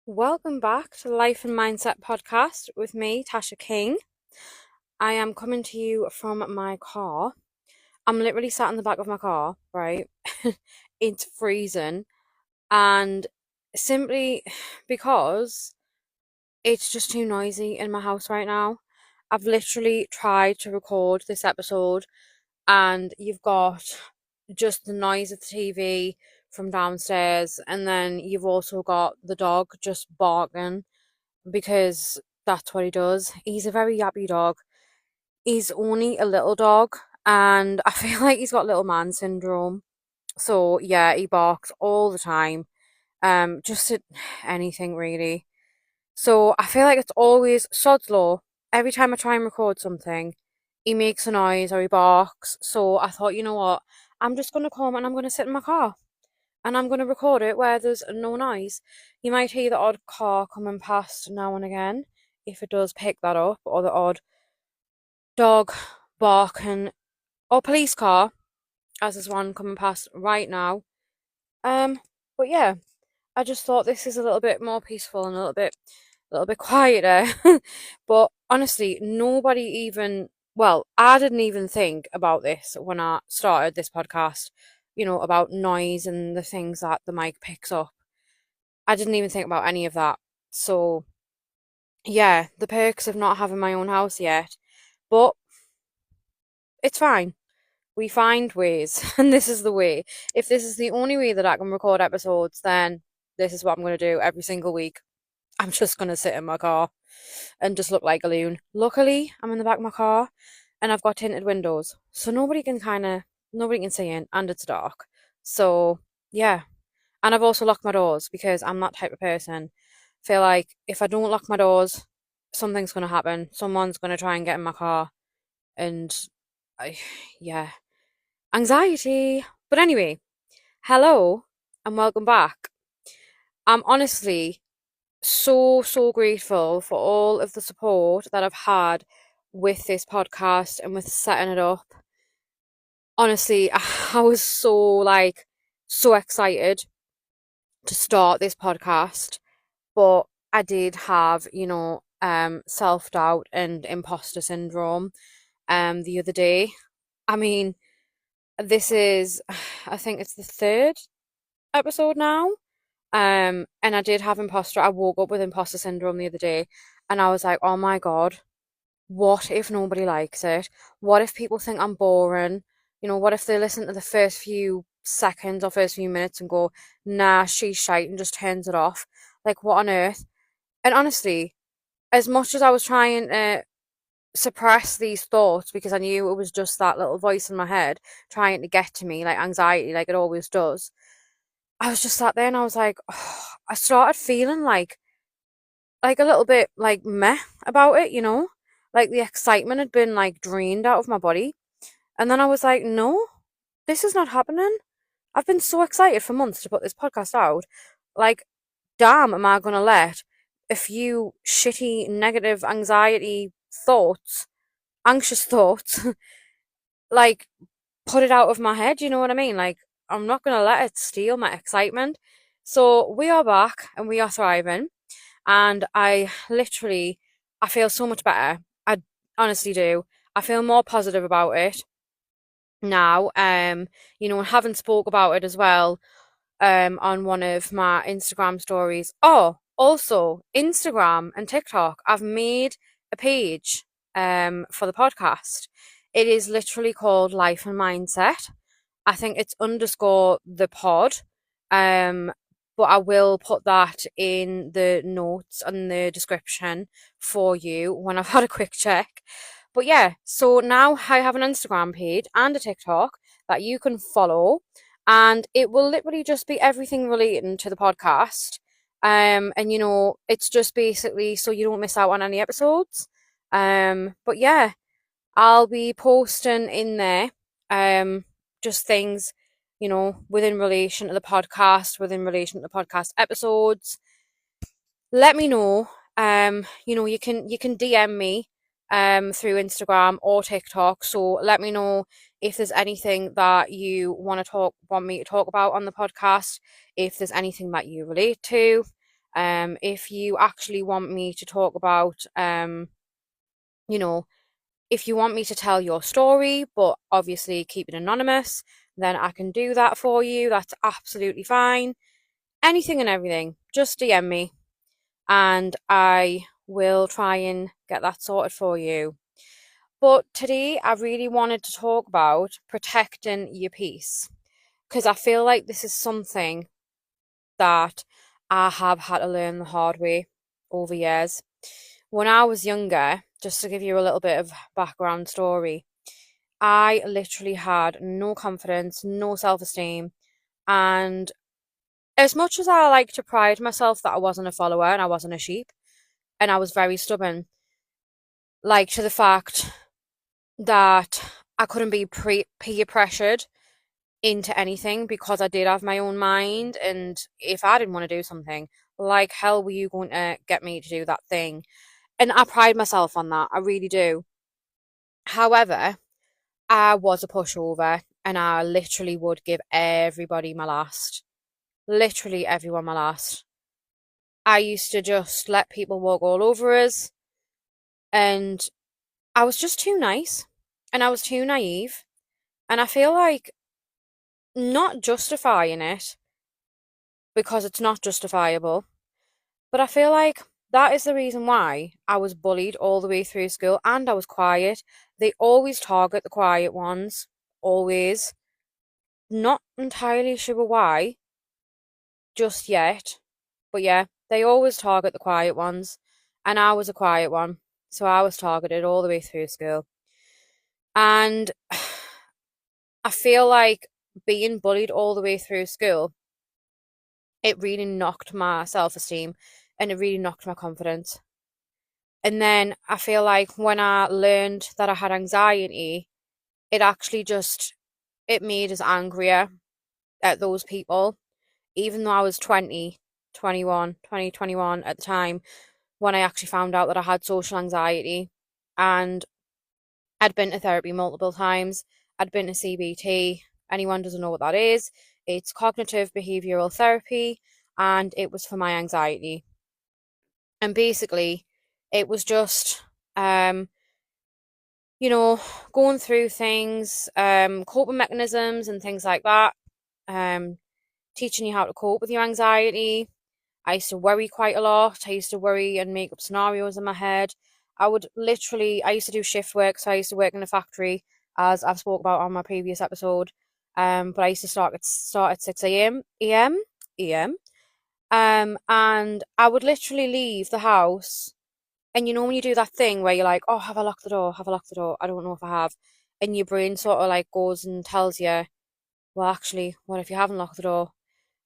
Welcome back to the Life and Mindset podcast with me, Tasha King. I am coming to you from my car. I'm literally sat in the back of my car, right? It's freezing, and simply because it's just too noisy in my house right now. I've literally tried to record this episode, and you've got just the noise of the TV from downstairs, and then you've also got the dog just barking because that's what he does. He's a very yappy dog. He's only a little dog, and I feel like he's got little man syndrome. So yeah, he barks all the time. Just at anything really. So I feel like it's always sod's law. Every time I try and record something, he makes a noise or he barks. So I thought, you know what? I'm just gonna come and I'm gonna sit in my car and I'm gonna record it where there's no noise. You might hear the odd car coming past now and again, if it does pick that up, or the odd dog barking, or police car, as there's one coming past right now. Um, but yeah, I just thought this is a little bit more peaceful and a little bit quieter. But honestly, nobody even, well, I didn't even think about this when I started this podcast, about noise and the things that the mic picks up. I didn't even think about any of that. So, yeah, the perks of not having my own house yet. But it's fine. We find ways, and this is the way. If this is the only way that I can record episodes, then this is what I'm going to do every single week. I'm just going to sit in my car and just look like a loon. Luckily, I'm in the back of my car and I've got tinted windows, so nobody can see in, and it's dark. So, yeah. And I've also locked my doors because I'm that type of person. Feel like if I don't lock my doors, something's going to happen. Someone's going to try and get in my car. And I, yeah, anxiety. But anyway, hello and welcome back. I'm honestly so grateful for all of the support that I've had with this podcast and with setting it up. Honestly, I was so excited to start this podcast, but I did have, self-doubt and imposter syndrome the other day. I mean, this is I think it's the third episode now. And I did have I woke up with imposter syndrome the other day, and I was like, oh my God, what if nobody likes it? What if people think I'm boring? What if they listen to the first few seconds or first few minutes and go, nah, she's shite, and just turns it off? Like, what on earth? And honestly, as much as I was trying to suppress these thoughts because I knew it was just that little voice in my head trying to get to me, like anxiety, like it always does, I was just sat there and I was like, oh, I started feeling like a little bit like meh about it, like the excitement had been like drained out of my body. And then I was like, no, this is not happening. I've been so excited for months to put this podcast out. Like, damn, am I gonna let a few shitty, negative, anxious thoughts, like put it out of my head? You know what I mean? Like, I'm not gonna let it steal my excitement. So we are back and we are thriving. And I feel so much better. I honestly do. I feel more positive about it now. And having spoke about it as well, on one of my Instagram stories. Oh, also Instagram and TikTok. I've made a page, for the podcast. It is literally called Life and Mindset. I think it's underscore the pod. Um, but I will put that in the notes and the description for you when I've had a quick check. But yeah, so now I have an Instagram page and a TikTok that you can follow, and it will literally just be everything relating to the podcast. And it's just basically so you don't miss out on any episodes. But yeah, I'll be posting in there, just things, within relation to the podcast, within relation to the podcast episodes. Let me know. You can DM me through Instagram or TikTok. So let me know if there's anything that you want me to talk about on the podcast, if there's anything that you relate to. If you actually want me to talk about, you know, if you want me to tell your story, but obviously keep it anonymous, then I can do that for you. That's absolutely fine. Anything and everything, just DM me and I will try and get that sorted for you. But today I really wanted to talk about protecting your peace because I feel like this is something that I have had to learn the hard way over years. When I was younger, just to give you a little bit of background story, I literally had no confidence, no self-esteem, and as much as I like to pride myself that I wasn't a follower and I wasn't a sheep, and I was very stubborn, like to the fact that I couldn't be peer pressured into anything because I did have my own mind, and if I didn't want to do something, like hell were you going to get me to do that thing? And I pride myself on that, I really do. However, I was a pushover and I literally would give everybody my last. Literally everyone my last. I used to just let people walk all over us, and I was just too nice and I was too naive. And I feel like not justifying it because it's not justifiable, but I feel like that is the reason why I was bullied all the way through school and I was quiet. They always target the quiet ones, always. Not entirely sure why just yet, but yeah, they always target the quiet ones, and I was a quiet one, so I was targeted all the way through school. And I feel like being bullied all the way through school, it really knocked my self-esteem and it really knocked my confidence. And then I feel like when I learned that I had anxiety, it actually just it made us angrier at those people. Even though I was 20, 21, 20, 21 at the time, when I actually found out that I had social anxiety, and I'd been to therapy multiple times. I'd been to CBT. Anyone doesn't know what that is? It's cognitive behavioral therapy, and it was for my anxiety. And basically, it was just, um, you know, going through things, coping mechanisms and things like that, um, teaching you how to cope with your anxiety. I used to worry quite a lot. I used to worry and make up scenarios in my head. I used to do shift work, so I used to work in a factory, as I've spoke about on my previous episode. But I used to start at 6 a.m. And I would literally leave the house. And you know when you do that thing where you're like, oh, have I locked the door? Have I locked the door? I don't know if I have. And your brain sort of like goes and tells you, well, actually, what if you haven't locked the door?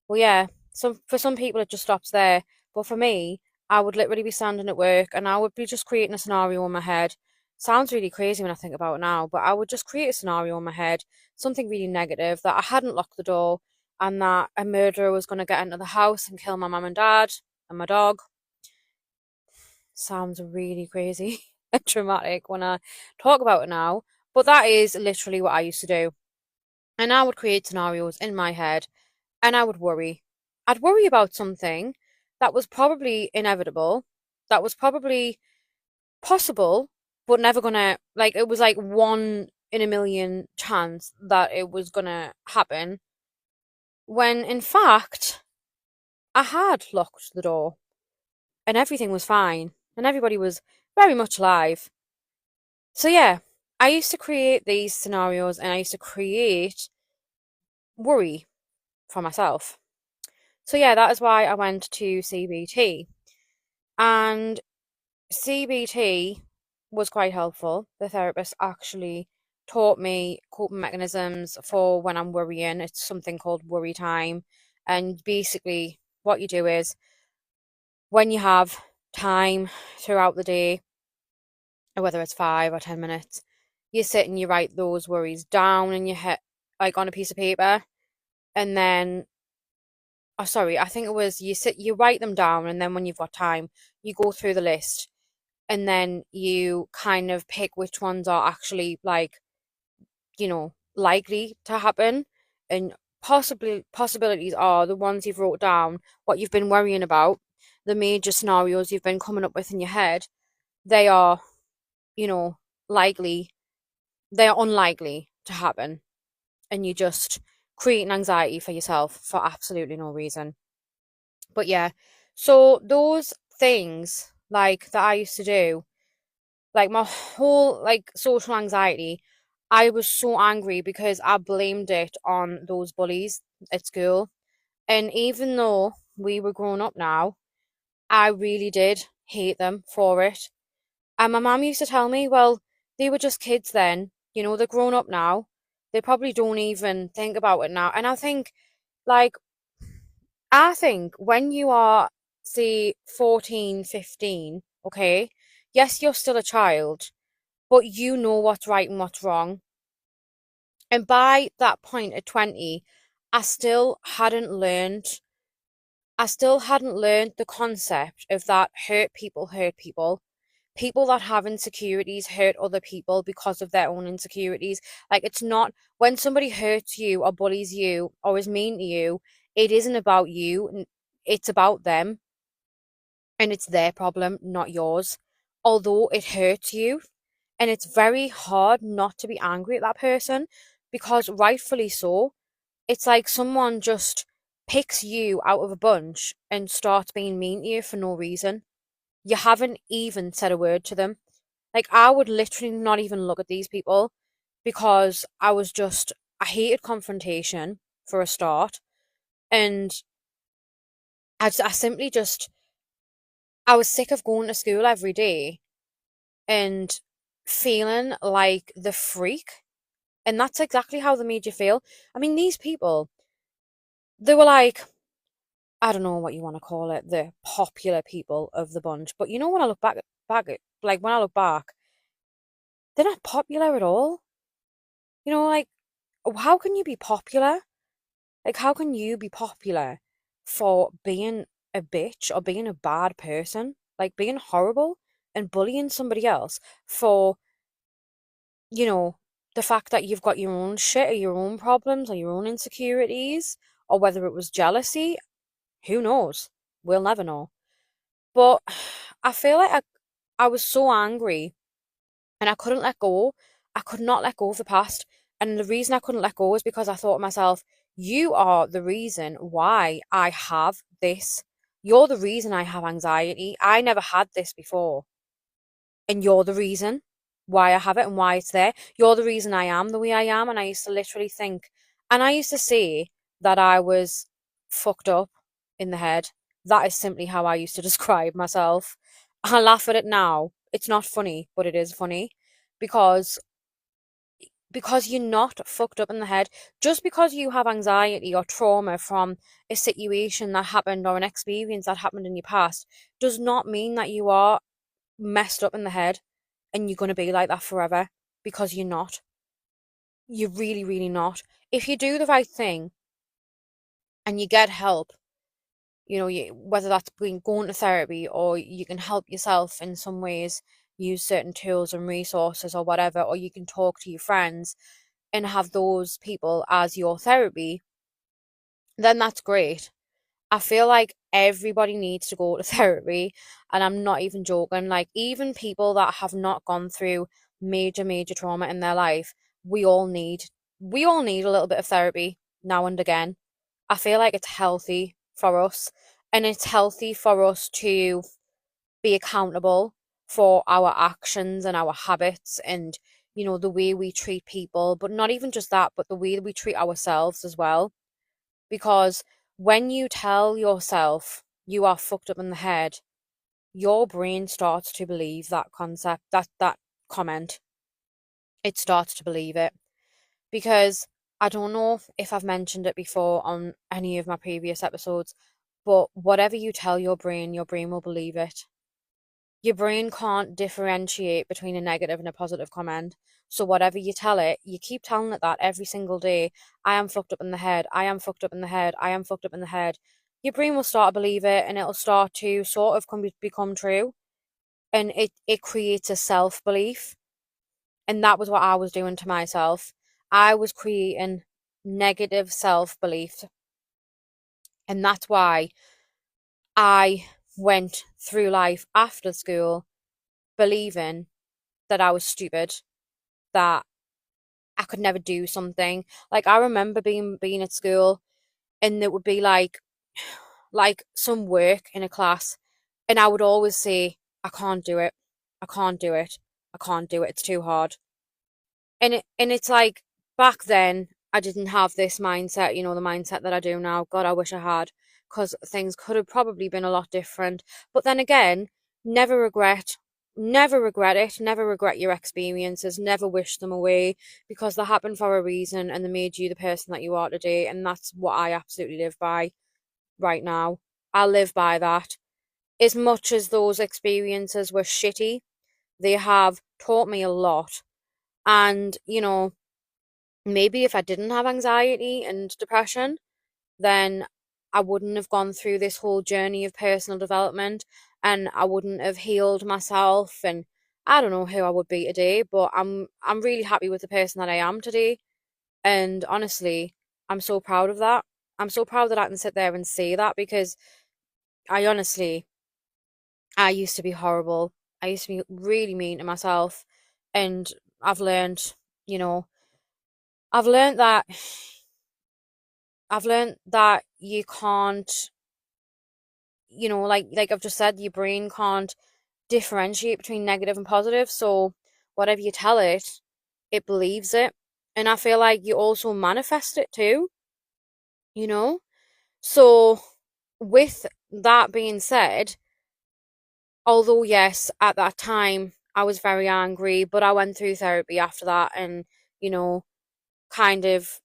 Well, yeah, for some people it just stops there, but for me, I would literally be standing at work and I would be just creating a scenario in my head. Sounds really crazy when I think about it now, but I would just create a scenario in my head, something really negative, that I hadn't locked the door and that a murderer was going to get into the house and kill my mum and dad and my dog. Sounds really crazy and traumatic when I talk about it now, but that is literally what I used to do. And I would create scenarios in my head and I would worry. I'd worry about something that was probably inevitable, that was probably possible, but never gonna, like, it was like one in a million chance that it was gonna happen, when in fact, I had locked the door and everything was fine and everybody was very much alive. So, yeah, I used to create these scenarios and I used to create worry for myself. So yeah, that is why I went to CBT. And CBT was quite helpful. The therapist actually taught me coping mechanisms for when I'm worrying. It's something called worry time. And basically, what you do is when you have time throughout the day, whether it's 5 or 10 minutes, you sit and you write those worries down in your head, like on a piece of paper. And then oh sorry, I think it was you write them down and then when you've got time, you go through the list and then you kind of pick which ones are actually like, likely to happen, and possibly possibilities are the ones you've wrote down, what you've been worrying about. the major scenarios you've been coming up with in your head, they are, you know, likely, they are unlikely to happen. And you just create an anxiety for yourself for absolutely no reason. But yeah, so those things like that I used to do, like my whole like social anxiety, I was so angry because I blamed it on those bullies at school. And even though we were grown up now, I really did hate them for it. And my mum used to tell me, well, they were just kids then, they're grown up now. They probably don't even think about it now. And like, I think when you are, say, 14, 15, okay, yes, you're still a child, but you know what's right and what's wrong. And by that point at 20, I still hadn't learned the concept of that hurt people hurt people. People that have insecurities hurt other people because of their own insecurities. Like, it's not when somebody hurts you or bullies you or is mean to you, it isn't about you. It's about them, and it's their problem, not yours. Although it hurts you, and it's very hard not to be angry at that person, because rightfully so, it's like someone just picks you out of a bunch and starts being mean to you for no reason. You haven't even said a word to them. Like, I would literally not even look at these people because I hated confrontation for a start. And I simply just, I was sick of going to school every day and feeling like the freak. And that's exactly how they made you feel. I mean, these people, they were like, I don't know what you want to call it, the popular people of the bunch. But when I look like when I look back, they're not popular at all. Like, how can you be popular? Like, how can you be popular for being a bitch or being a bad person? Like, being horrible and bullying somebody else for, you know, the fact that you've got your own shit or your own problems or your own insecurities, or whether it was jealousy, who knows? We'll never know. But I feel like I was so angry and I couldn't let go. I could not let go of the past. And the reason I couldn't let go is because I thought to myself, you are the reason why I have this. You're the reason I have anxiety. I never had this before. And you're the reason why I have it and why it's there. You're the reason I am the way I am. And I used to literally think, and I used to say that I was fucked up in the head. That is simply how I used to describe myself. I laugh at it now. It's not funny, but it is funny because you're not fucked up in the head. Just because you have anxiety or trauma from a situation that happened or an experience that happened in your past does not mean that you are messed up in the head and you're going to be like that forever, because you're not. You're really, really not. If you do the right thing and you get help, whether that's going to therapy, or you can help yourself in some ways, use certain tools and resources or whatever, or you can talk to your friends and have those people as your therapy, then that's great. I feel like everybody needs to go to therapy, and I'm not even joking. Like, even people that have not gone through major, major trauma in their life, we all need a little bit of therapy now and again. I feel like it's healthy for us, and it's healthy for us to be accountable for our actions and our habits, and the way we treat people, but not even just that, but the way that we treat ourselves as well. Because when you tell yourself you are fucked up in the head, your brain starts to believe that concept, that comment. It starts to believe it. Because I don't know if I've mentioned it before on any of my previous episodes, but whatever you tell your brain will believe it. Your brain can't differentiate between a negative and a positive comment. So whatever you tell it, you keep telling it that every single day. I am fucked up in the head. I am fucked up in the head. I am fucked up in the head. Your brain will start to believe it, and it'll start to sort of become true. And it creates a self-belief. And that was what I was doing to myself. I was creating negative self-belief. And that's why I went through life after school believing that I was stupid, that I could never do something. Like I remember being at school and there would be like some work in a class and I would always say, I can't do it. I can't do it. I can't do it. It's too hard. And it's like back then I didn't have this mindset, the mindset that I do now. God, I wish I had, because things could have probably been a lot different. But then again, never regret, never regret it, never regret your experiences, never wish them away, because they happened for a reason and they made you the person that you are today. And that's what I absolutely live by right now. I live by that. As much as those experiences were shitty, they have taught me a lot. And, maybe if I didn't have anxiety and depression, then I wouldn't have gone through this whole journey of personal development and I wouldn't have healed myself, and I don't know who I would be today, but I'm really happy with the person that I am today. And honestly, I'm so proud of that. I'm so proud that I can sit there and say that, because I honestly, I used to be horrible. I used to be really mean to myself, and I've learned, you know, I've learned that I've learned that you can't, like I've just said, your brain can't differentiate between negative and positive. So whatever you tell it, it believes it. And I feel like you also manifest it too, you know? So with that being said, although yes, at that time I was very angry, but I went through therapy after that and, you know, kind of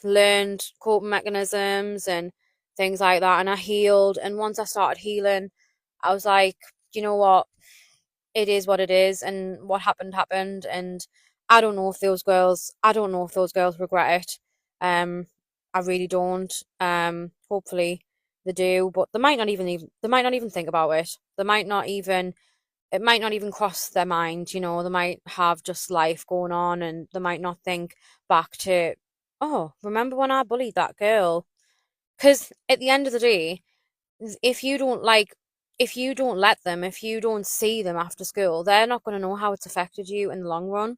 learned coping mechanisms and things like that, and I healed. And once I started healing, I was like, you know what, it is what it is, and what happened happened. And I don't know if those girls regret it. I really don't. Hopefully they do, but they might not even think about it. They might not even It might not even cross their mind. They might have just life going on and they might not think back to, oh, remember when I bullied that girl? Because at the end of the day, if you don't like, if you don't let them, if you don't see them after school, they're not going to know how it's affected you in the long run.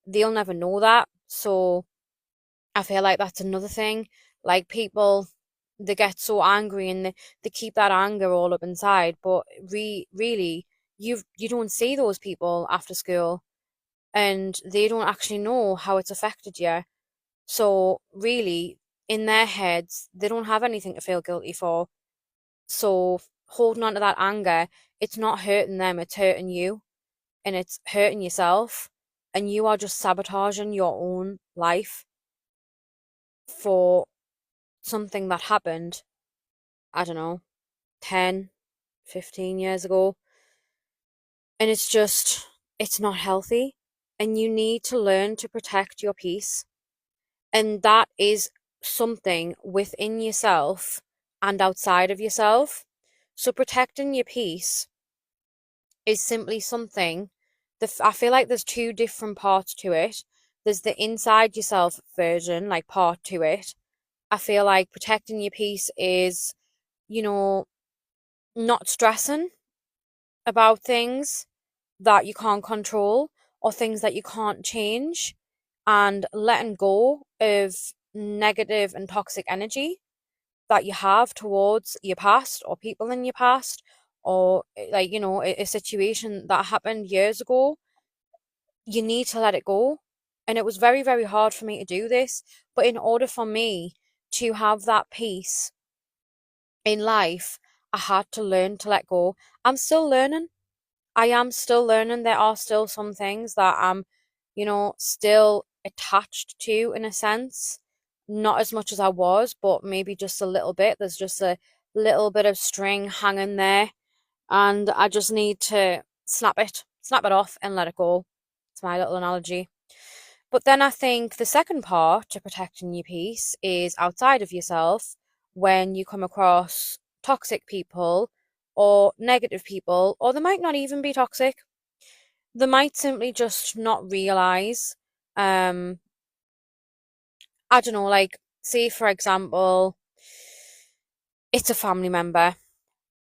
They'll never know that. So I feel like that's another thing. Like people, they get so angry and they keep that anger all up inside. But really, you don't see those people after school, and they don't actually know how it's affected you. So really, in their heads, they don't have anything to feel guilty for. So holding on to that anger, it's not hurting them, it's hurting you, and it's hurting yourself, and you are just sabotaging your own life for something that happened, I don't know, 10, 15 years ago. And it's not healthy. And you need to learn to protect your peace. And that is something within yourself and outside of yourself. So protecting your peace is simply something that I feel like there's two different parts to it. There's the inside yourself version, like part to it. I feel like protecting your peace is, you know, not stressing about things that you can't control or things that you can't change, and letting go of negative and toxic energy that you have towards your past or people in your past, or like, a situation that happened years ago. You need to let it go. And it was very, very hard for me to do this. But in order for me to have that peace in life, I had to learn to let go. I'm still learning. I am still learning. There are still some things that I'm, still attached to in a sense. Not as much as I was, but maybe just a little bit. There's just a little bit of string hanging there, and I just need to snap it off and let it go. It's my little analogy. But then I think the second part to protecting your peace is outside of yourself, when you come across toxic people or negative people, or they might not even be toxic. They might simply just not realize. Um, I don't know, like, say for example, it's a family member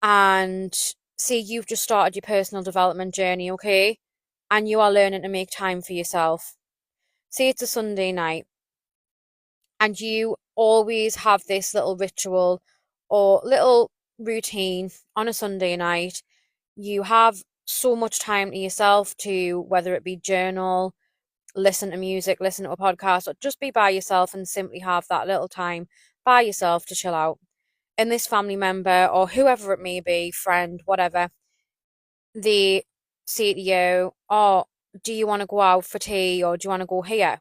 and say you've just started your personal development journey, okay? And you are learning to make time for yourself. Say it's a Sunday night and you always have this little ritual or little routine on a Sunday night. You have so much time to yourself to whether it be journal, listen to music, listen to a podcast, or just be by yourself and simply have that little time by yourself to chill out. And this family member or whoever it may be, friend, whatever, they say to you, oh, do you want to go out for tea or do you want to go here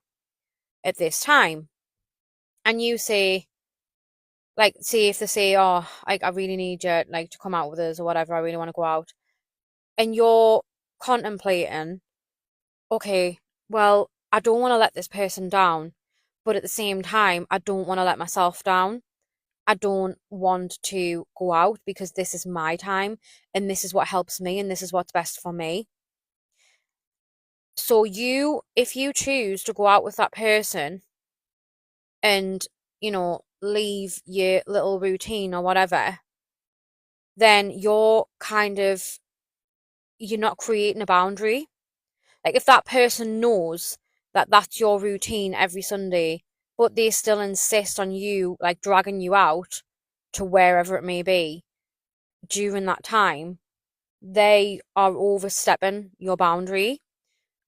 at this time? And you say, like, see if they say, oh, I really need you, like, to come out with us or whatever, I really want to go out. And you're contemplating, okay, well, I don't want to let this person down, but at the same time, I don't want to let myself down. I don't want to go out because this is my time and this is what helps me and this is what's best for me. So if you choose to go out with that person and, leave your little routine or whatever, then you're not creating a boundary. Like if that person knows that that's your routine every Sunday, but they still insist on you, like dragging you out to wherever it may be during that time, they are overstepping your boundary.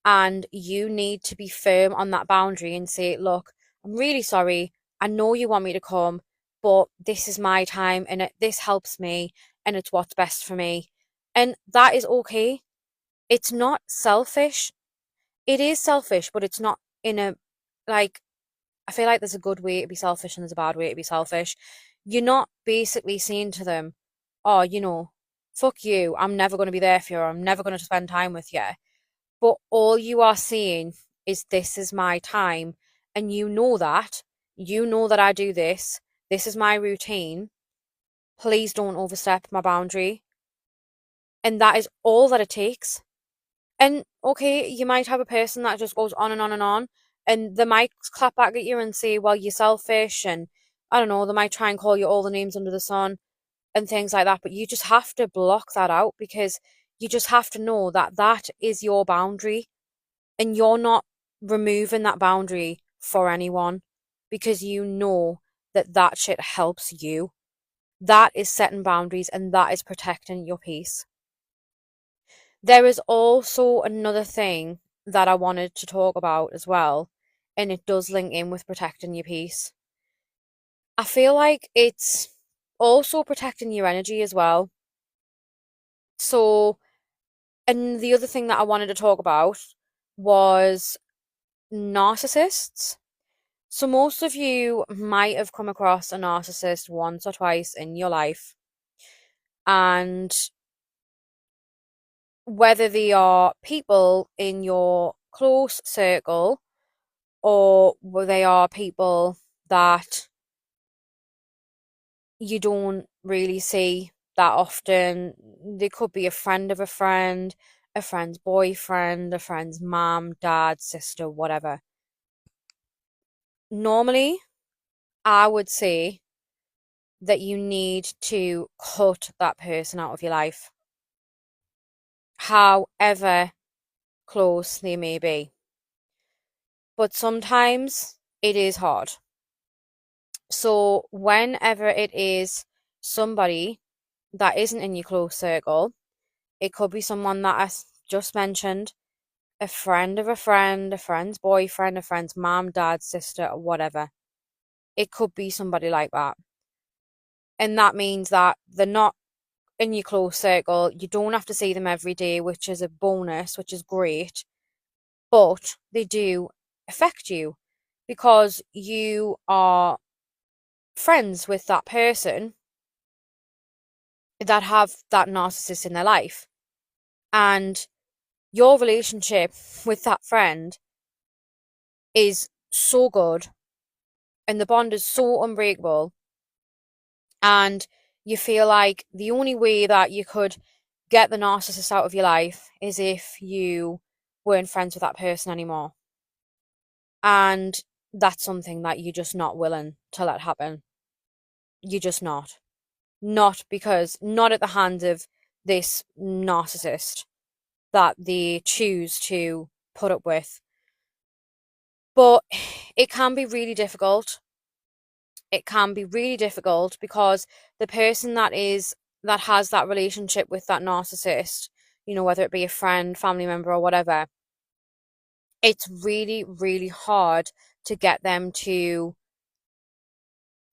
And you need to be firm on that boundary and say, look, I'm really sorry. I know you want me to come, but this is my time and this helps me and it's what's best for me. And that is okay. It's not selfish. It is selfish, but it's not in a, like, I feel like there's a good way to be selfish and there's a bad way to be selfish. You're not basically saying to them, oh, fuck you. I'm never going to be there for you. Or I'm never going to spend time with you. But all you are saying is, this is my time. And you know that. You know that I do this. This is my routine. Please don't overstep my boundary. And that is all that it takes. And okay, you might have a person that just goes on and on and on. And they might clap back at you and say, well, you're selfish. And I don't know, they might try and call you all the names under the sun and things like that. But you just have to block that out because you just have to know that that is your boundary. And you're not removing that boundary for anyone because you know that that shit helps you. That is setting boundaries and that is protecting your peace. There is also another thing that I wanted to talk about as well, and it does link in with protecting your peace. I feel like it's also protecting your energy as well. So, and the other thing that I wanted to talk about was narcissists. So most of you might have come across a narcissist once or twice in your life. And whether they are people in your close circle or they are people that you don't really see that often. They could be a friend of a friend's boyfriend, a friend's mom, dad, sister, whatever. Normally, I would say that you need to cut that person out of your life, however close they may be. But sometimes it is hard. So whenever it is somebody that isn't in your close circle, it could be someone that I just mentioned, a friend of a friend, a friend's boyfriend, a friend's mom, dad, sister, or whatever. It could be somebody like that. And that means that they're not in your close circle. You don't have to see them every day, which is a bonus, which is great. But they do affect you because you are friends with that person that have that narcissist in their life. And your relationship with that friend is so good and the bond is so unbreakable. And you feel like the only way that you could get the narcissist out of your life is if you weren't friends with that person anymore. And that's something that you're just not willing to let happen. You're just not. not at the hands of this narcissist that they choose to put up with. But it can be really difficult. It can be really difficult because the person that has that relationship with that narcissist, whether it be a friend, family member, or whatever, it's really, really hard to get them to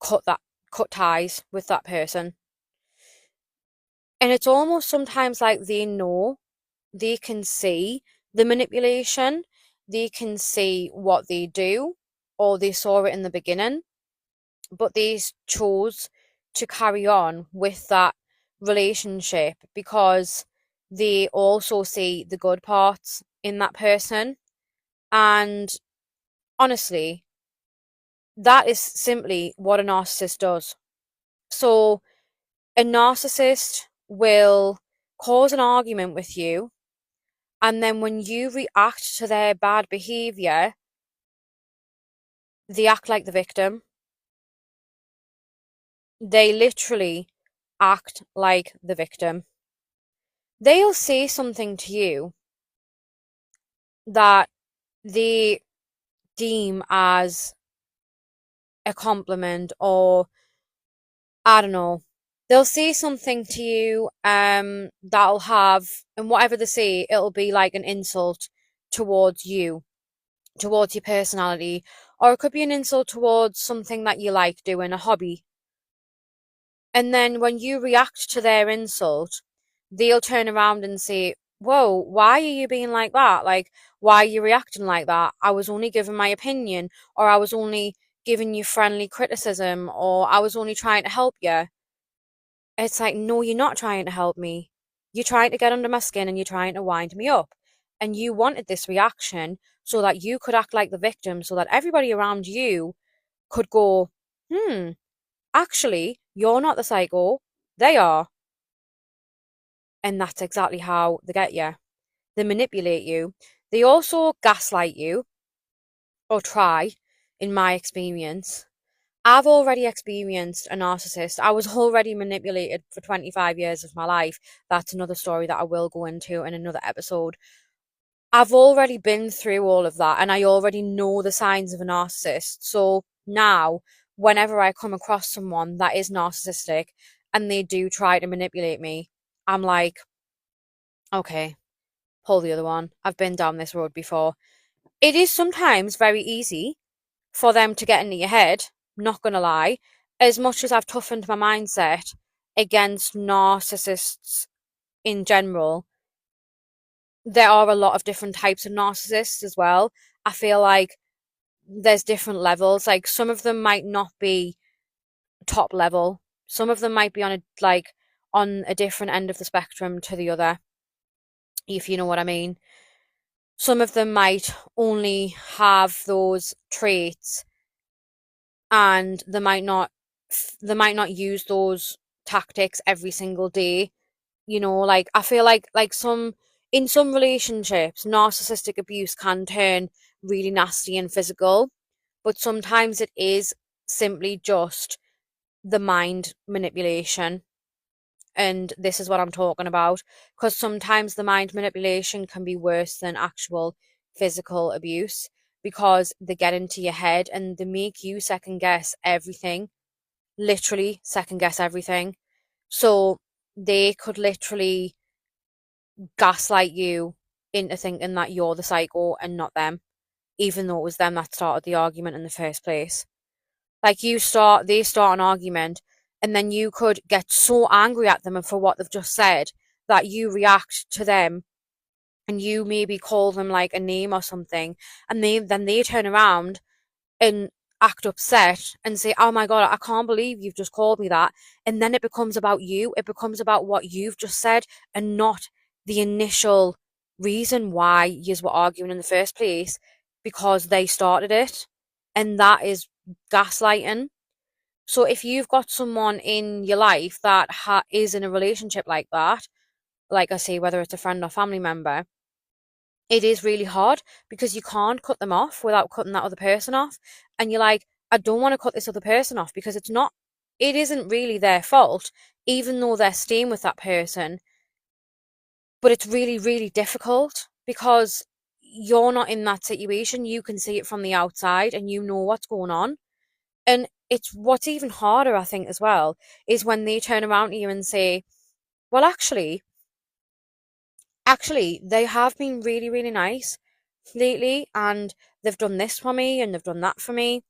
cut ties with that person. And it's almost sometimes like they can see the manipulation, they can see what they do, or they saw it in the beginning, but they chose to carry on with that relationship because they also see the good parts in that person. And honestly, that is simply what a narcissist does. So, a narcissist will cause an argument with you, and then when you react to their bad behavior, they act like the victim. They literally act like the victim. They'll say something to you that they deem as a compliment, or I don't know. They'll say something to you that'll have, and whatever they say, it'll be like an insult towards you, towards your personality, or it could be an insult towards something that you like doing, a hobby. And then when you react to their insult, they'll turn around and say, "Whoa, why are you being like that? Like, why are you reacting like that? I was only giving my opinion, or I was only giving you friendly criticism, or I was only trying to help you." It's like, no, you're not trying to help me. You're trying to get under my skin and you're trying to wind me up. And you wanted this reaction so that you could act like the victim, so that everybody around you could go, actually, you're not the psycho, they are. And that's exactly how they get you. They manipulate you. They also gaslight you, or try, in my experience. I've already experienced a narcissist. I was already manipulated for 25 years of my life. That's another story that I will go into in another episode. I've already been through all of that and I already know the signs of a narcissist. So now, whenever I come across someone that is narcissistic and they do try to manipulate me, I'm like, okay, pull the other one. I've been down this road before. It is sometimes very easy for them to get into your head, not gonna lie. As much as I've toughened my mindset against narcissists in general, there are a lot of different types of narcissists as well. I feel like there's different levels. Like, some of them might not be top level. Some of them might be on a different end of the spectrum to the other, if you know what I mean. Some of them might only have those traits and they might not use those tactics every single day. Like, I feel like in some relationships, narcissistic abuse can turn really nasty and physical, but sometimes it is simply just the mind manipulation. And this is what I'm talking about, because sometimes the mind manipulation can be worse than actual physical abuse, because they get into your head and they make you second guess everything, literally second guess everything. So they could literally gaslight you into thinking that you're the psycho and not them, even though it was them that started the argument in the first place. Like, they start an argument, and then you could get so angry at them and for what they've just said that you react to them and you maybe call them like a name or something, and then they turn around and act upset and say, "Oh my God, I can't believe you've just called me that." And then it becomes about you. It becomes about what you've just said and not the initial reason why you were arguing in the first place, because they started it. And that is gaslighting. So if you've got someone in your life that is in a relationship like that, like I say, whether it's a friend or family member, it is really hard because you can't cut them off without cutting that other person off. And you're like, I don't want to cut this other person off because it's not it isn't really their fault, even though they're staying with that person. But it's really, really difficult because you're not in that situation. You can see it from the outside and you know what's going on. And it's what's even harder, I think, as well, is when they turn around to you and say, well, actually, they have been really, really nice lately, and they've done this for me and they've done that for me,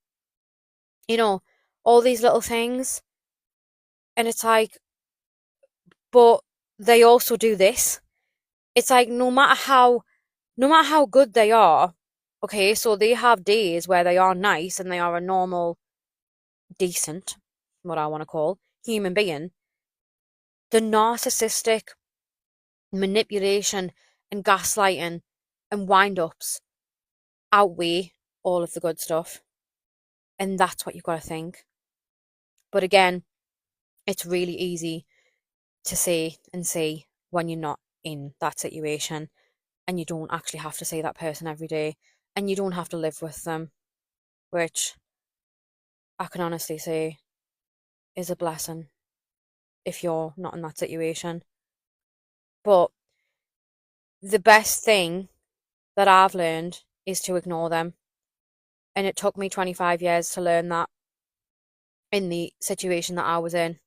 you know, all these little things. And it's like, but they also do this. It's like no matter how good they are, okay, so they have days where they are nice and they are a normal, decent, what I want to call, human being. The narcissistic manipulation and gaslighting and wind ups outweigh all of the good stuff. And that's what you've got to think. But again, it's really easy to say and see when you're not in that situation and you don't actually have to see that person every day and you don't have to live with them, which I can honestly say is a blessing if you're not in that situation. But the best thing that I've learned is to ignore them. And it took me 25 years to learn that in the situation that I was in.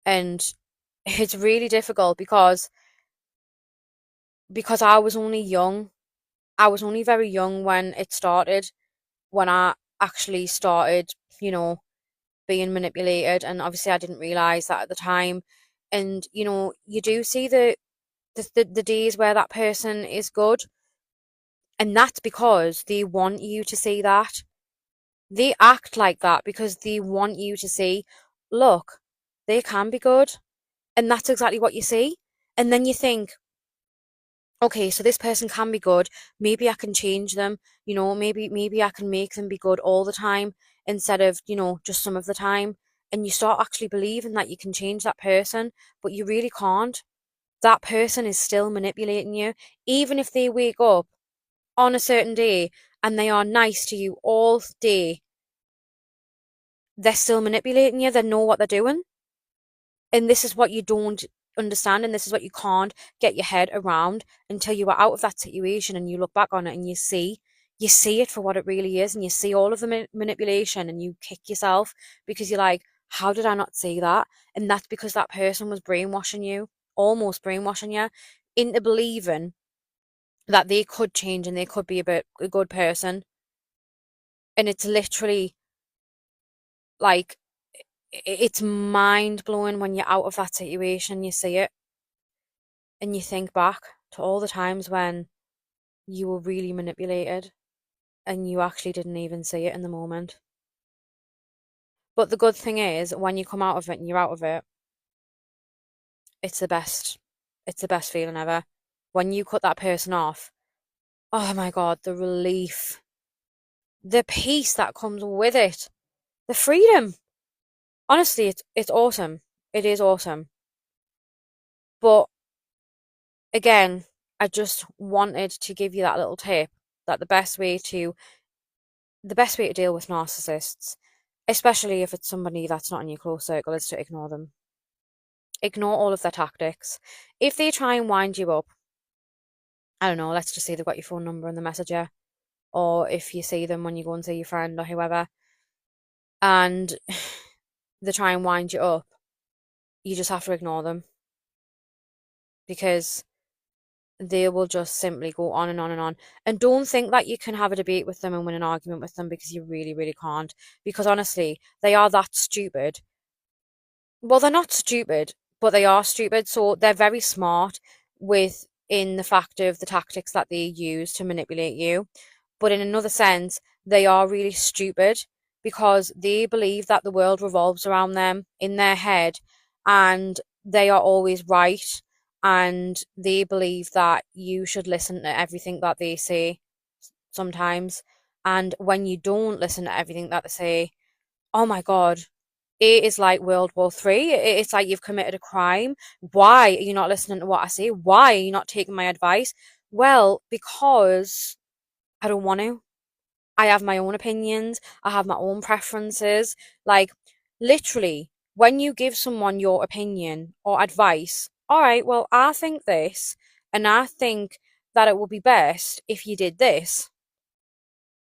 And it's really difficult because I was only young. I was only very young when it started, when I actually started, you know, being manipulated. And obviously I didn't realise that at the time. And, you know, you do see the days where that person is good, and that's because they want you to see that. They act like that because they want you to see, look, they can be good. And that's exactly what you see. And then you think, okay, so this person can be good. Maybe I can change them. You know, maybe I can make them be good all the time instead of, you know, just some of the time. And you start actually believing that you can change that person, but you really can't. That person is still manipulating you. Even if they wake up on a certain day and they are nice to you all day, they're still manipulating you. They know what they're doing. And this is what you don't understand, and this is what you can't get your head around until you are out of that situation and you look back on it and you see it for what it really is, and you see all of the manipulation, and you kick yourself because you're like, how did I not see that? And that's because that person was brainwashing you, almost brainwashing you into believing that they could change and they could be a good person. And it's literally like, it's mind blowing when you're out of that situation, you see it, and you think back to all the times when you were really manipulated and you actually didn't even see it in the moment. But the good thing is, when you come out of it and you're out of it, it's the best. It's the best feeling ever. When you cut that person off, oh my God, the relief, the peace that comes with it, the freedom. Honestly, it's awesome. It is awesome. But again, I just wanted to give you that little tip that the best way to deal with narcissists, especially if it's somebody that's not in your close circle, is to ignore them. Ignore all of their tactics. If they try and wind you up, I don't know, let's just say they've got your phone number in the messenger, or if you see them when you go and see your friend or whoever, and they try and wind you up, you just have to ignore them because they will just simply go on and on and on. And don't think that you can have a debate with them and win an argument with them, because you really, really can't. Because honestly, they are that stupid. Well, they're not stupid, but they are stupid. So they're very smart in the fact of the tactics that they use to manipulate you. But in another sense, they are really stupid because they believe that the world revolves around them in their head, and they are always right, and they believe that you should listen to everything that they say sometimes. And when you don't listen to everything that they say, oh my God, it is like World War III. It's like you've committed a crime. Why are you not listening to what I say? Why are you not taking my advice? Well, because I don't want to. I have my own opinions. I have my own preferences. Like, literally, when you give someone your opinion or advice, all right, well, I think this, and I think that it would be best if you did this.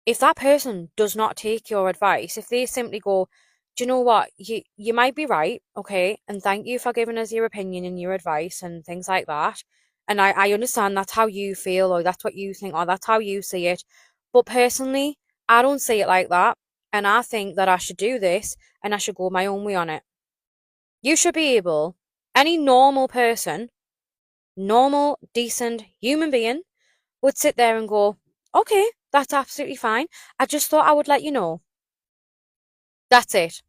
If that person does not take your advice, if they simply go, do you know what, you might be right, okay, and thank you for giving us your opinion and your advice and things like that. And I understand that's how you feel, or that's what you think, or that's how you see it. But personally, I don't see it like that. And I think that I should do this and I should go my own way on it. You should be able, any normal person, normal, decent human being, would sit there and go, okay, that's absolutely fine. I just thought I would let you know. That's it.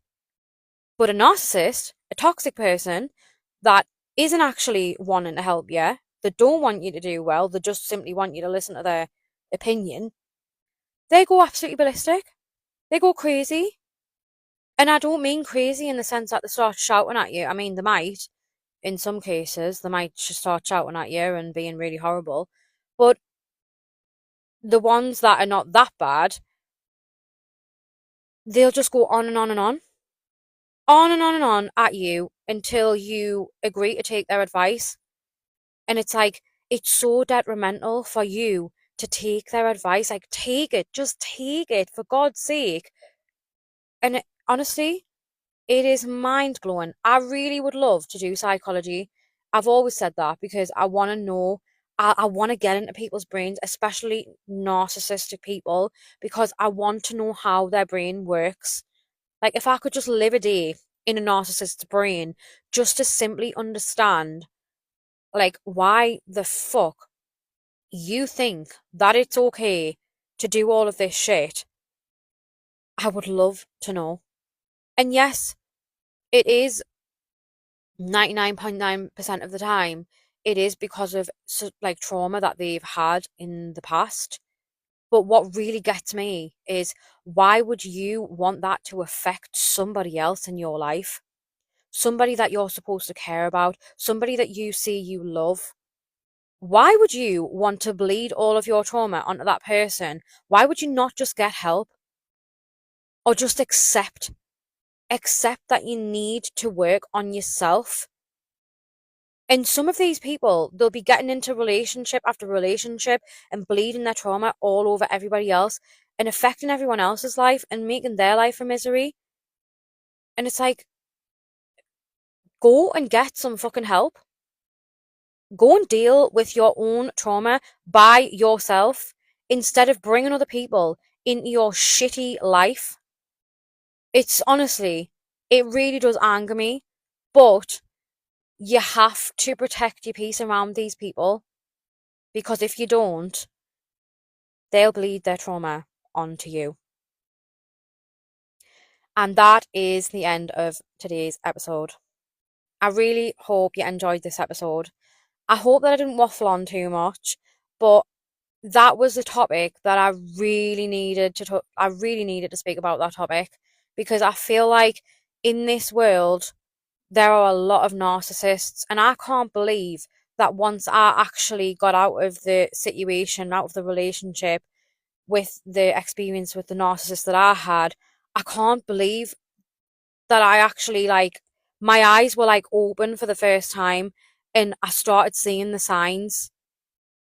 But a narcissist, a toxic person that isn't actually wanting to help you, they don't want you to do well, they just simply want you to listen to their opinion, they go absolutely ballistic. They go crazy. And I don't mean crazy in the sense that they start shouting at you. I mean, they might, in some cases, they might just start shouting at you and being really horrible. But the ones that are not that bad, they'll just go on and on and on and on and on at you until you agree to take their advice. And it's like, it's so detrimental for you to take their advice. Like, take it, just take it, for God's sake. And honestly, it is mind blowing. I really would love to do psychology. I've always said that because I want to know, I want to get into people's brains, especially narcissistic people, because I want to know how their brain works. Like, if I could just live a day in a narcissist's brain just to simply understand, like, why the fuck you think that it's okay to do all of this shit, I would love to know. And yes, it is 99.9% of the time, it is because of like trauma that they've had in the past. But what really gets me is, why would you want that to affect somebody else in your life? Somebody that you're supposed to care about, somebody that you see you love. Why would you want to bleed all of your trauma onto that person? Why would you not just get help? Or just accept that you need to work on yourself? And some of these people, they'll be getting into relationship after relationship and bleeding their trauma all over everybody else and affecting everyone else's life and making their life a misery. And it's like, go and get some fucking help. Go and deal with your own trauma by yourself instead of bringing other people into your shitty life. It's honestly, it really does anger me, but you have to protect your peace around these people, because if you don't, they'll bleed their trauma onto you. And that is the end of today's episode. I really hope you enjoyed this episode. I hope that I didn't waffle on too much, but that was a topic that I really needed to speak about that topic, because I feel like in this world there are a lot of narcissists, and I can't believe that once I actually got out of the situation, out of the relationship, with the experience with the narcissist that I had, I can't believe that I actually, like, my eyes were like open for the first time and I started seeing the signs.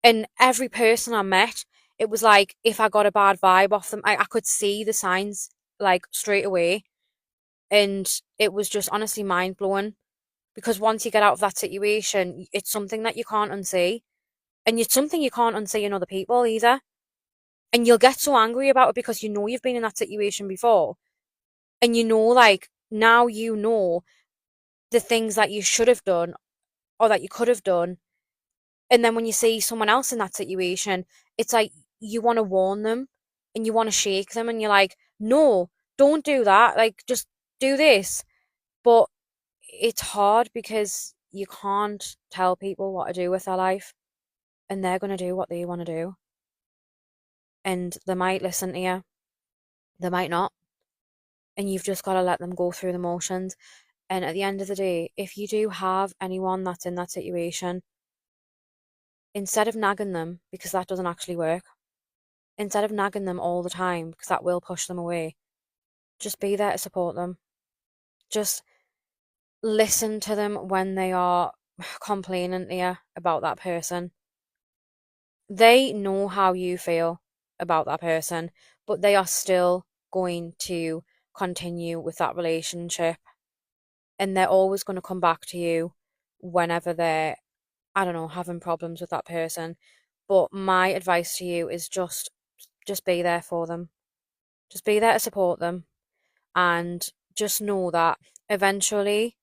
And every person I met, it was like, if I got a bad vibe off them, I could see the signs like straight away. And it was just honestly mind blowing, because once you get out of that situation, it's something that you can't unsee. And it's something you can't unsee in other people either. And you'll get so angry about it because you know you've been in that situation before. And you know, like, now you know the things that you should have done or that you could have done. And then when you see someone else in that situation, it's like you want to warn them and you want to shake them and you're like, no, don't do that. Like, just do this. But it's hard because you can't tell people what to do with their life, and they're going to do what they want to do. And they might listen to you, they might not. And you've just got to let them go through the motions. And at the end of the day, if you do have anyone that's in that situation, instead of nagging them, because that doesn't actually work, instead of nagging them all the time, because that will push them away, just be there to support them. Just listen to them when they are complaining to you about that person. They know how you feel about that person, but they are still going to continue with that relationship. And they're always going to come back to you whenever they're, I don't know, having problems with that person. But my advice to you is just be there for them. Just be there to support them, and just know that eventually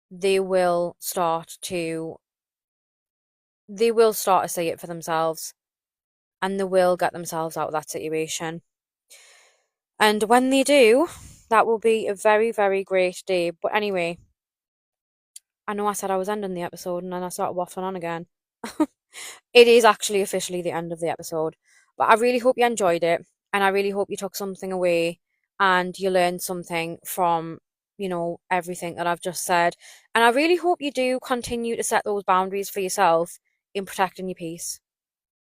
they will start to see it for themselves, and they will get themselves out of that situation. And when they do, that will be a very, very great day. But anyway, I know I said I was ending the episode and then I started waffling on again. It is actually officially the end of the episode. But I really hope you enjoyed it, and I really hope you took something away and you learned something from, everything that I've just said. And I really hope you do continue to set those boundaries for yourself in protecting your peace,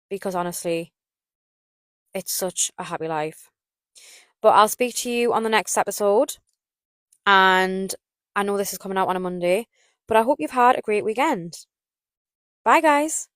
because honestly, it's such a happy life. But I'll speak to you on the next episode, and I know this is coming out on a Monday, but I hope you've had a great weekend. Bye, guys.